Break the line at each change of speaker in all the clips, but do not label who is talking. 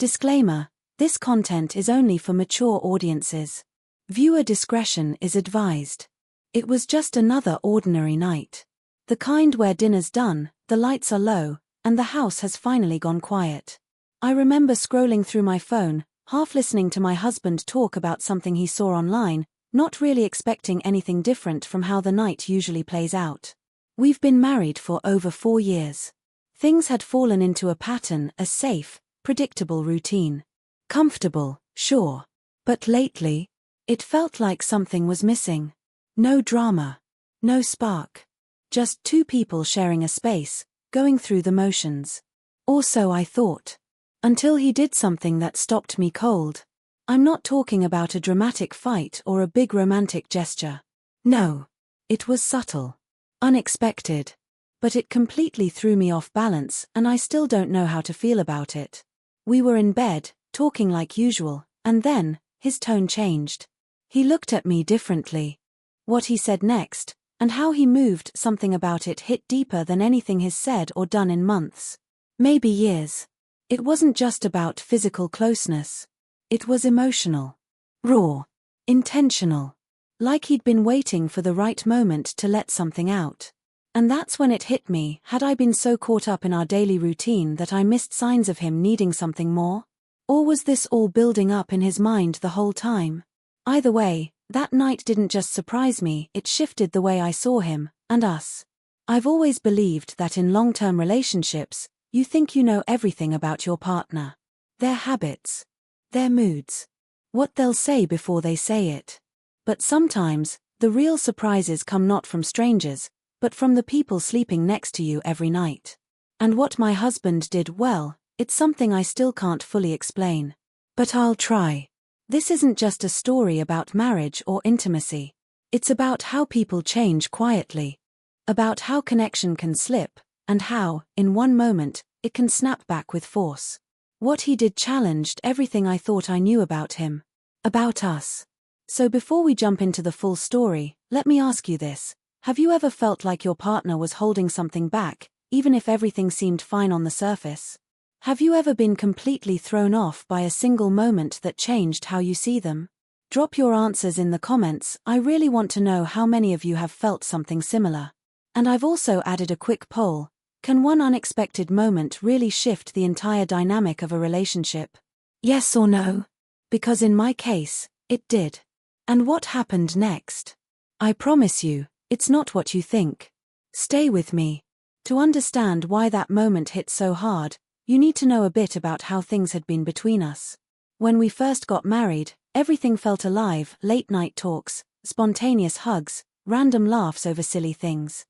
Disclaimer: this content is only for mature audiences. Viewer discretion is advised. It was just another ordinary night. The kind where dinner's done, the lights are low, and the house has finally gone quiet. I remember scrolling through my phone, half listening to my husband talk about something he saw online, not really expecting anything different from how the night usually plays out. We've been married for over 4 years. Things had fallen into a pattern, a safe, predictable routine. Comfortable, sure. But lately, it felt like something was missing. No drama. No spark. Just two people sharing a space, going through the motions. Or so I thought. Until he did something that stopped me cold. I'm not talking about a dramatic fight or a big romantic gesture. No. It was subtle. Unexpected. But it completely threw me off balance, and I still don't know how to feel about it. We were in bed, talking like usual, and then, his tone changed. He looked at me differently. What he said next, and how he moved, something about it hit deeper than anything he's said or done in months. Maybe years. It wasn't just about physical closeness. It was emotional. Raw. Intentional. Like he'd been waiting for the right moment to let something out. And that's when it hit me. Had I been so caught up in our daily routine that I missed signs of him needing something more? Or was this all building up in his mind the whole time? Either way, that night didn't just surprise me, it shifted the way I saw him, and us. I've always believed that in long-term relationships, you think you know everything about your partner. Their habits. Their moods. What they'll say before they say it. But sometimes, the real surprises come not from strangers, but from the people sleeping next to you every night. And what my husband did, well, it's something I still can't fully explain. But I'll try. This isn't just a story about marriage or intimacy. It's about how people change quietly. About how connection can slip, and how, in one moment, it can snap back with force. What he did challenged everything I thought I knew about him. About us. So before we jump into the full story, let me ask you this. Have you ever felt like your partner was holding something back, even if everything seemed fine on the surface? Have you ever been completely thrown off by a single moment that changed how you see them? Drop your answers in the comments. I really want to know how many of you have felt something similar. And I've also added a quick poll. Can one unexpected moment really shift the entire dynamic of a relationship? Yes or no? Because in my case, it did. And what happened next? I promise you, it's not what you think. Stay with me. To understand why that moment hit so hard, you need to know a bit about how things had been between us. When we first got married, everything felt alive: late-night talks, spontaneous hugs, random laughs over silly things.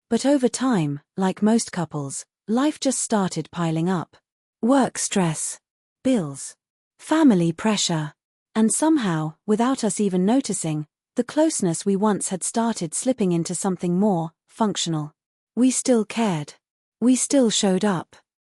But over time, like most couples, life just started piling up. Work stress, bills, family pressure, and somehow, without us even noticing, the closeness we once had started slipping into something more functional. We still cared. We still showed up.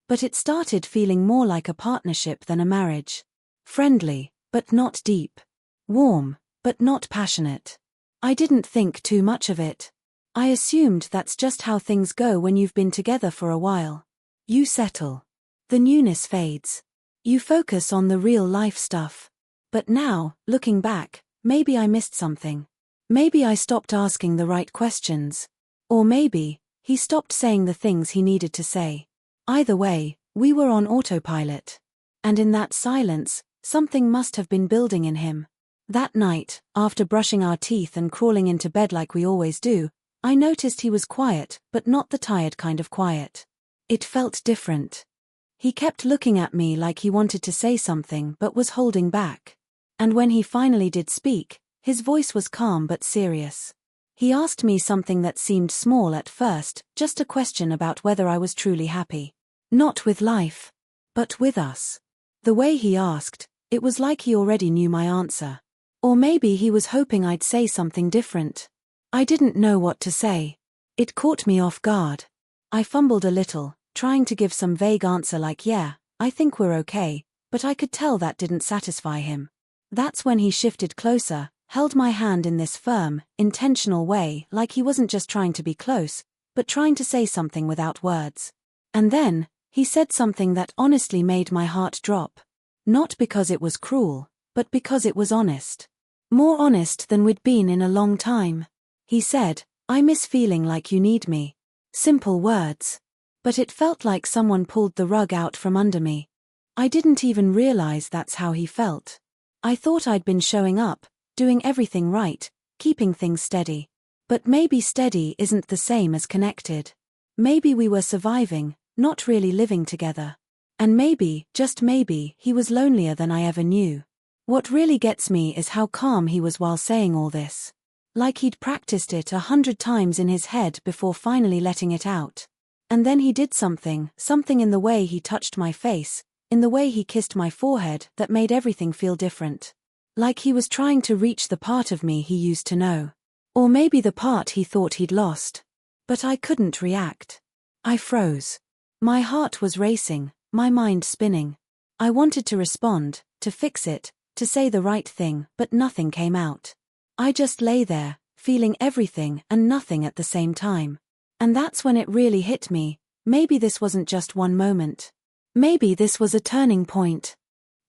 But it started feeling more like a partnership than a marriage. Friendly, but not deep. Warm, but not passionate. I didn't think too much of it. I assumed that's just how things go when you've been together for a while. You settle. The newness fades. You focus on the real life stuff. But now, looking back, maybe I missed something. Maybe I stopped asking the right questions. Or maybe, he stopped saying the things he needed to say. Either way, we were on autopilot. And in that silence, something must have been building in him. That night, after brushing our teeth and crawling into bed like we always do, I noticed he was quiet, but not the tired kind of quiet. It felt different. He kept looking at me like he wanted to say something but was holding back. And when he finally did speak, his voice was calm but serious. He asked me something that seemed small at first, just a question about whether I was truly happy. Not with life, but with us. The way he asked, it was like he already knew my answer. Or maybe he was hoping I'd say something different. I didn't know what to say. It caught me off guard. I fumbled a little, trying to give some vague answer like yeah, I think we're okay, but I could tell that didn't satisfy him. That's when he shifted closer, held my hand in this firm, intentional way, like he wasn't just trying to be close, but trying to say something without words. And then, he said something that honestly made my heart drop. Not because it was cruel, but because it was honest. More honest than we'd been in a long time. He said, "I miss feeling like you need me." Simple words. But it felt like someone pulled the rug out from under me. I didn't even realize that's how he felt. I thought I'd been showing up, doing everything right, keeping things steady. But maybe steady isn't the same as connected. Maybe we were surviving, not really living together. And maybe, just maybe, he was lonelier than I ever knew. What really gets me is how calm he was while saying all this. Like he'd practiced it 100 times in his head before finally letting it out. And then he did something in the way he touched my face, in the way he kissed my forehead, that made everything feel different. Like he was trying to reach the part of me he used to know. Or maybe the part he thought he'd lost. But I couldn't react. I froze. My heart was racing, my mind spinning. I wanted to respond, to fix it, to say the right thing, but nothing came out. I just lay there, feeling everything and nothing at the same time. And that's when it really hit me. Maybe this wasn't just one moment. Maybe this was a turning point.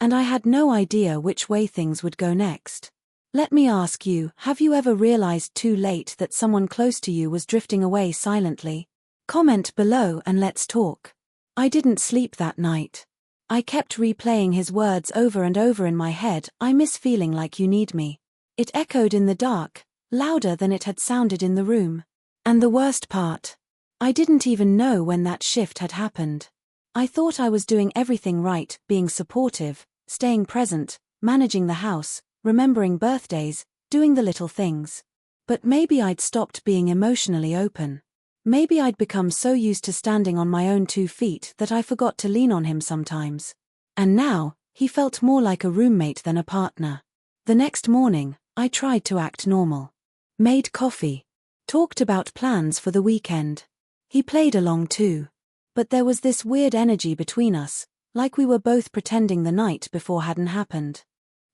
And I had no idea which way things would go next. Let me ask you, have you ever realized too late that someone close to you was drifting away silently? Comment below and let's talk. I didn't sleep that night. I kept replaying his words over and over in my head. "I miss feeling like you need me." It echoed in the dark, louder than it had sounded in the room. And the worst part, I didn't even know when that shift had happened. I thought I was doing everything right, being supportive, staying present, managing the house, remembering birthdays, doing the little things. But maybe I'd stopped being emotionally open. Maybe I'd become so used to standing on my own 2 feet that I forgot to lean on him sometimes. And now, he felt more like a roommate than a partner. The next morning, I tried to act normal. Made coffee. Talked about plans for the weekend. He played along too. But there was this weird energy between us, like we were both pretending the night before hadn't happened.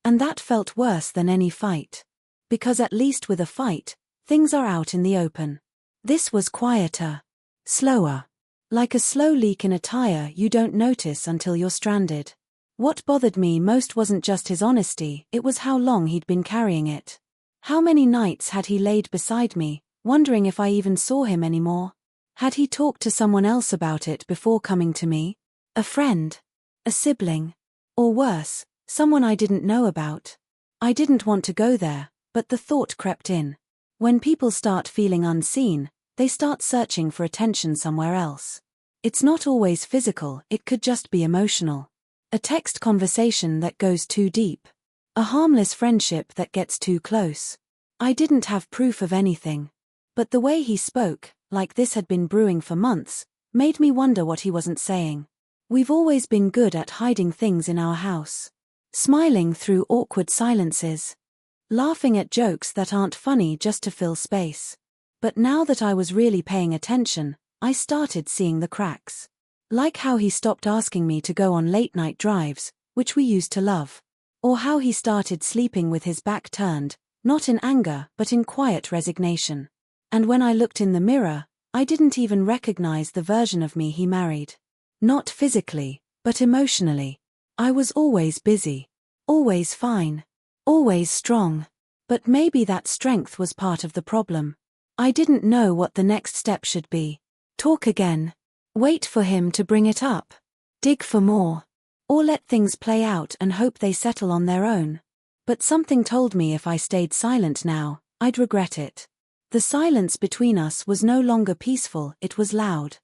And that felt worse than any fight. Because at least with a fight, things are out in the open. This was quieter. Slower. Like a slow leak in a tire you don't notice until you're stranded. What bothered me most wasn't just his honesty, it was how long he'd been carrying it. How many nights had he laid beside me, wondering if I even saw him anymore? Had he talked to someone else about it before coming to me? A friend? A sibling? Or worse, someone I didn't know about? I didn't want to go there, but the thought crept in. When people start feeling unseen, they start searching for attention somewhere else. It's not always physical, it could just be emotional. A text conversation that goes too deep. A harmless friendship that gets too close. I didn't have proof of anything. But the way he spoke, like this had been brewing for months, made me wonder what he wasn't saying. We've always been good at hiding things in our house. Smiling through awkward silences. Laughing at jokes that aren't funny just to fill space. But now that I was really paying attention, I started seeing the cracks. Like how he stopped asking me to go on late-night drives, which we used to love. Or how he started sleeping with his back turned, not in anger but in quiet resignation. And when I looked in the mirror, I didn't even recognize the version of me he married. Not physically, but emotionally. I was always busy. Always fine. Always strong. But maybe that strength was part of the problem. I didn't know what the next step should be. Talk again. Wait for him to bring it up. Dig for more. Or let things play out and hope they settle on their own. But something told me if I stayed silent now, I'd regret it. The silence between us was no longer peaceful, it was loud.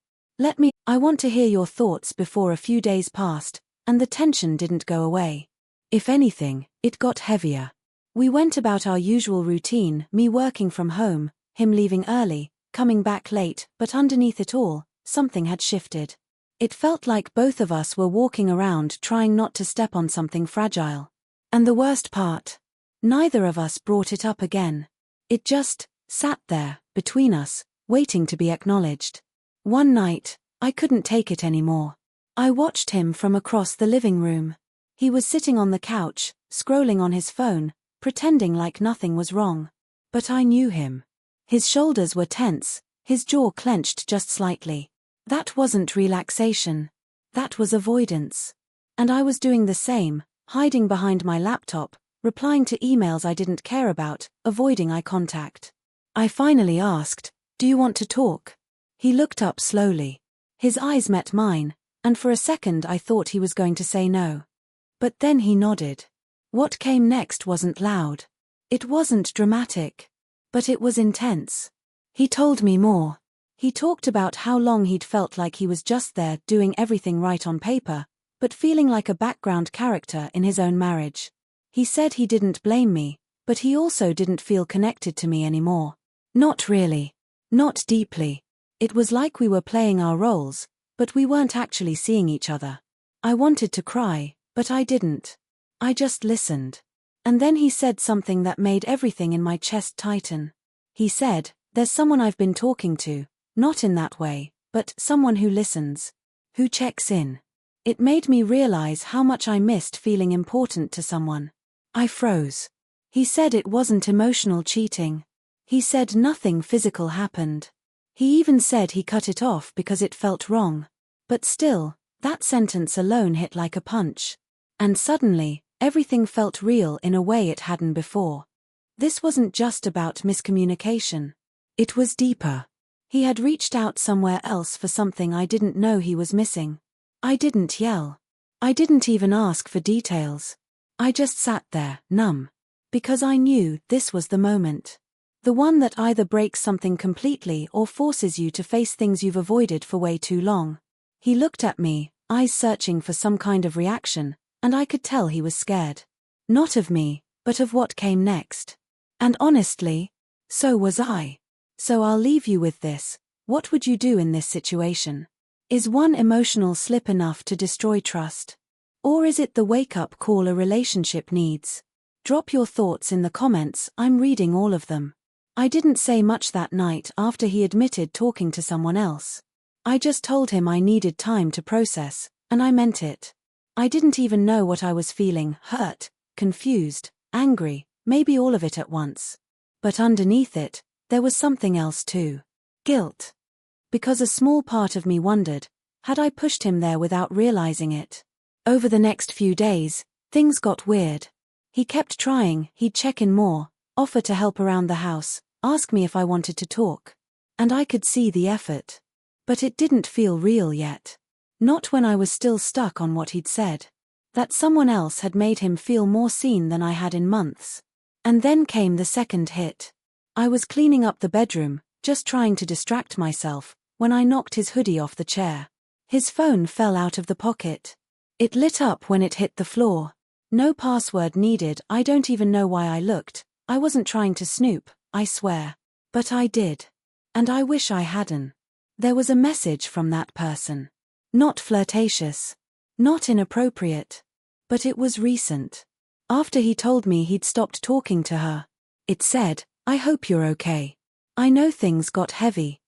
I want to hear your thoughts before a few days passed, and the tension didn't go away. If anything, it got heavier. We went about our usual routine, me working from home, him leaving early, coming back late, but underneath it all, something had shifted. It felt like both of us were walking around trying not to step on something fragile. And the worst part? Neither of us brought it up again. It just sat there, between us, waiting to be acknowledged. One night, I couldn't take it anymore. I watched him from across the living room. He was sitting on the couch, scrolling on his phone, pretending like nothing was wrong. But I knew him. His shoulders were tense, his jaw clenched just slightly. That wasn't relaxation. That was avoidance. And I was doing the same, hiding behind my laptop, replying to emails I didn't care about, avoiding eye contact. I finally asked, "Do you want to talk?" He looked up slowly. His eyes met mine, and for a second I thought he was going to say no. But then he nodded. What came next wasn't loud. It wasn't dramatic. But it was intense. He told me more. He talked about how long he'd felt like he was just there doing everything right on paper, but feeling like a background character in his own marriage. He said he didn't blame me, but he also didn't feel connected to me anymore. Not really. Not deeply. It was like we were playing our roles, but we weren't actually seeing each other. I wanted to cry, but I didn't. I just listened. And then he said something that made everything in my chest tighten. He said, "There's someone I've been talking to, not in that way, but someone who listens, who checks in." It made me realize how much I missed feeling important to someone. I froze. He said it wasn't emotional cheating. He said nothing physical happened. He even said he cut it off because it felt wrong. But still, that sentence alone hit like a punch. And suddenly, everything felt real in a way it hadn't before. This wasn't just about miscommunication. It was deeper. He had reached out somewhere else for something I didn't know he was missing. I didn't yell. I didn't even ask for details. I just sat there, numb. Because I knew this was the moment. The one that either breaks something completely or forces you to face things you've avoided for way too long. He looked at me, eyes searching for some kind of reaction, and I could tell he was scared. Not of me, but of what came next. And honestly, so was I. So I'll leave you with this. What would you do in this situation? Is one emotional slip enough to destroy trust? Or is it the wake-up call a relationship needs? Drop your thoughts in the comments, I'm reading all of them. I didn't say much that night after he admitted talking to someone else. I just told him I needed time to process, and I meant it. I didn't even know what I was feeling, hurt, confused, angry, maybe all of it at once. But underneath it, there was something else too. Guilt. Because a small part of me wondered, had I pushed him there without realizing it? Over the next few days, things got weird. He kept trying, he'd check in more, offer to help around the house, ask me if I wanted to talk. And I could see the effort. But it didn't feel real yet. Not when I was still stuck on what he'd said. That someone else had made him feel more seen than I had in months. And then came the second hit. I was cleaning up the bedroom, just trying to distract myself, when I knocked his hoodie off the chair. His phone fell out of the pocket. It lit up when it hit the floor. No password needed, I don't even know why I looked. I wasn't trying to snoop, I swear. But I did. And I wish I hadn't. There was a message from that person. Not flirtatious. Not inappropriate. But it was recent. After he told me he'd stopped talking to her. It said, "I hope you're okay. I know things got heavy.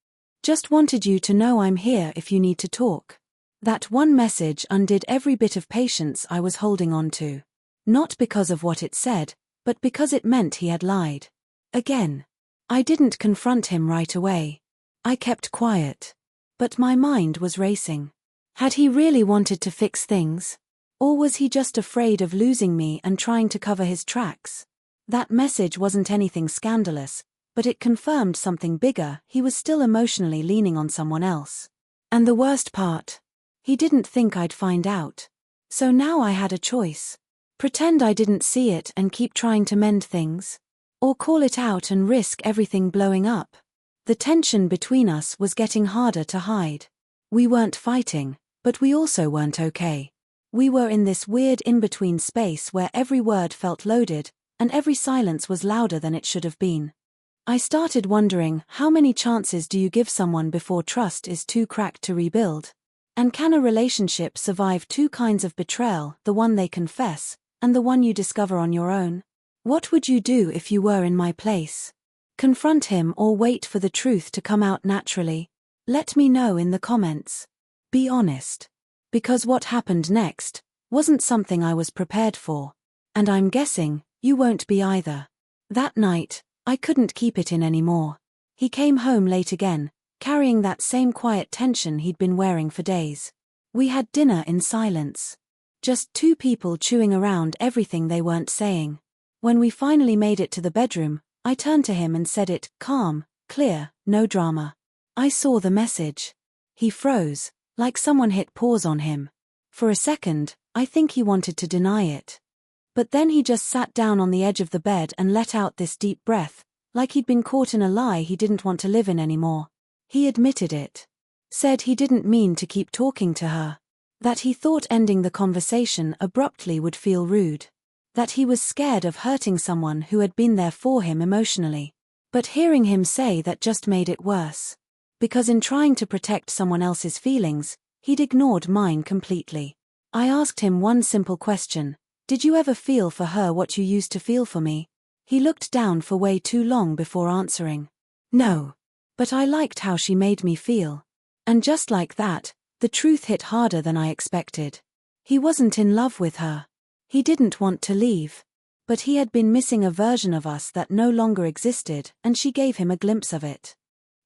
Just wanted you to know I'm here if you need to talk." That one message undid every bit of patience I was holding on to. Not because of what it said, but because it meant he had lied. Again. I didn't confront him right away. I kept quiet. But my mind was racing. Had he really wanted to fix things? Or was he just afraid of losing me and trying to cover his tracks? That message wasn't anything scandalous, but it confirmed something bigger. He was still emotionally leaning on someone else. And the worst part? He didn't think I'd find out. So now I had a choice. Pretend I didn't see it and keep trying to mend things? Or call it out and risk everything blowing up? The tension between us was getting harder to hide. We weren't fighting, but we also weren't okay. We were in this weird in-between space where every word felt loaded, and every silence was louder than it should have been. I started wondering, how many chances do you give someone before trust is too cracked to rebuild? And can a relationship survive two kinds of betrayal, the one they confess, and the one you discover on your own? What would you do if you were in my place? Confront him or wait for the truth to come out naturally? Let me know in the comments. Be honest. Because what happened next wasn't something I was prepared for. And I'm guessing you won't be either. That night, I couldn't keep it in anymore. He came home late again, carrying that same quiet tension he'd been wearing for days. We had dinner in silence. Just two people chewing around everything they weren't saying. When we finally made it to the bedroom, I turned to him and said it, calm, clear, no drama. I saw the message. He froze, like someone hit pause on him. For a second, I think he wanted to deny it. But then he just sat down on the edge of the bed and let out this deep breath, like he'd been caught in a lie he didn't want to live in anymore. He admitted it. Said he didn't mean to keep talking to her. That he thought ending the conversation abruptly would feel rude. That he was scared of hurting someone who had been there for him emotionally. But hearing him say that just made it worse. Because in trying to protect someone else's feelings, he'd ignored mine completely. I asked him one simple question. Did you ever feel for her what you used to feel for me? He looked down for way too long before answering. No. But I liked how she made me feel. And just like that, the truth hit harder than I expected. He wasn't in love with her. He didn't want to leave. But he had been missing a version of us that no longer existed, and she gave him a glimpse of it.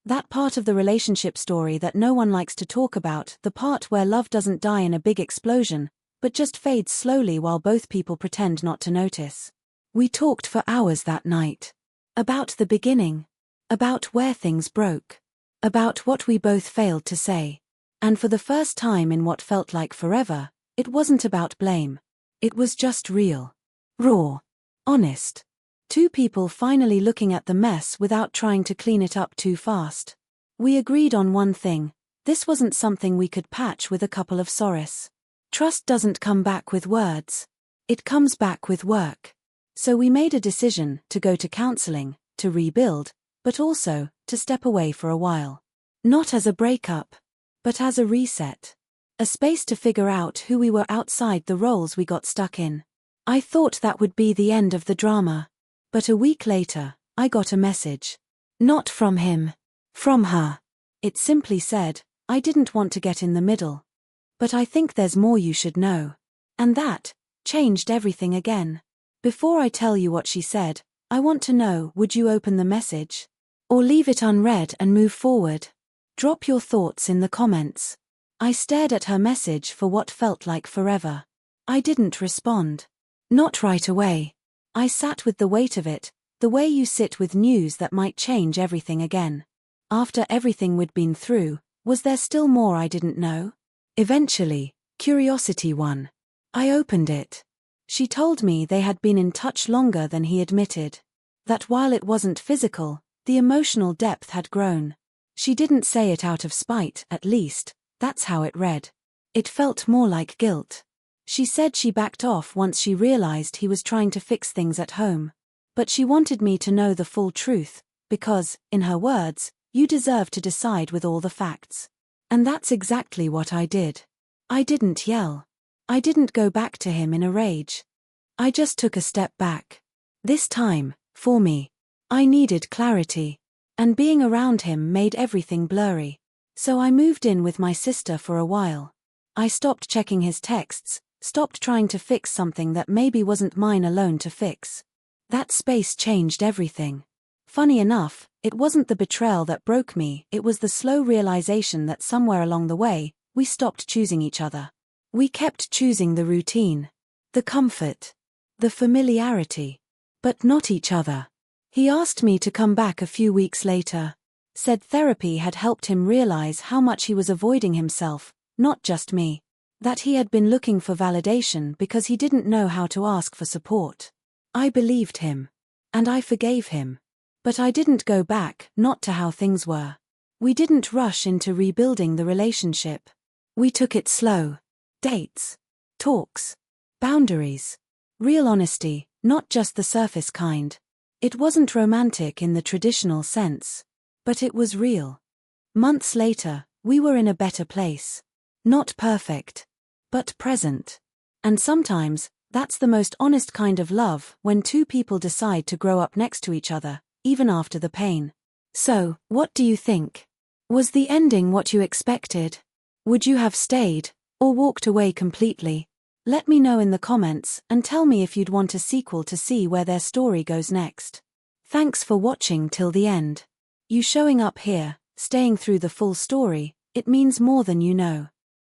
That part of the relationship story that no one likes to talk about, the part where love doesn't die in a big explosion, but just fades slowly while both people pretend not to notice. We talked for hours that night. About the beginning. About where things broke. About what we both failed to say. And for the first time in what felt like forever, it wasn't about blame. It was just real. Raw. Honest. Two people finally looking at the mess without trying to clean it up too fast. We agreed on one thing. This wasn't something we could patch with a couple of sorries. Trust doesn't come back with words. It comes back with work. So we made a decision to go to counseling, to rebuild, but also to step away for a while. Not as a breakup, but as a reset. A space to figure out who we were outside the roles we got stuck in. I thought that would be the end of the drama. But a week later, I got a message. Not from him. From her. It simply said, I didn't want to get in the middle. But I think there's more you should know. And that changed everything again. Before I tell you what she said, I want to know, would you open the message? Or leave it unread and move forward? Drop your thoughts in the comments. I stared at her message for what felt like forever. I didn't respond. Not right away. I sat with the weight of it, the way you sit with news that might change everything again. After everything we'd been through, was there still more I didn't know? Eventually, curiosity won. I opened it. She told me they had been in touch longer than he admitted. That while it wasn't physical, the emotional depth had grown. She didn't say it out of spite, at least. That's how it read. It felt more like guilt. She said she backed off once she realized he was trying to fix things at home. But she wanted me to know the full truth, because, in her words, you deserve to decide with all the facts. And that's exactly what I did. I didn't yell. I didn't go back to him in a rage. I just took a step back. This time, for me, I needed clarity. And being around him made everything blurry. So I moved in with my sister for a while. I stopped checking his texts, stopped trying to fix something that maybe wasn't mine alone to fix. That space changed everything. Funny enough, it wasn't the betrayal that broke me, it was the slow realization that somewhere along the way, we stopped choosing each other. We kept choosing the routine, the comfort, the familiarity, but not each other. He asked me to come back a few weeks later. Said therapy had helped him realize how much he was avoiding himself, not just me. That he had been looking for validation because he didn't know how to ask for support. I believed him. And I forgave him. But I didn't go back, not to how things were. We didn't rush into rebuilding the relationship. We took it slow. Dates. Talks. Boundaries. Real honesty, not just the surface kind. It wasn't romantic in the traditional sense. But it was real. Months later, we were in a better place. Not perfect. But present. And sometimes, that's the most honest kind of love, when two people decide to grow up next to each other, even after the pain. So, what do you think? Was the ending what you expected? Would you have stayed, or walked away completely? Let me know in the comments, and tell me if you'd want a sequel to see where their story goes next. Thanks for watching till the end. You showing up here, staying through the full story, it means more than you know.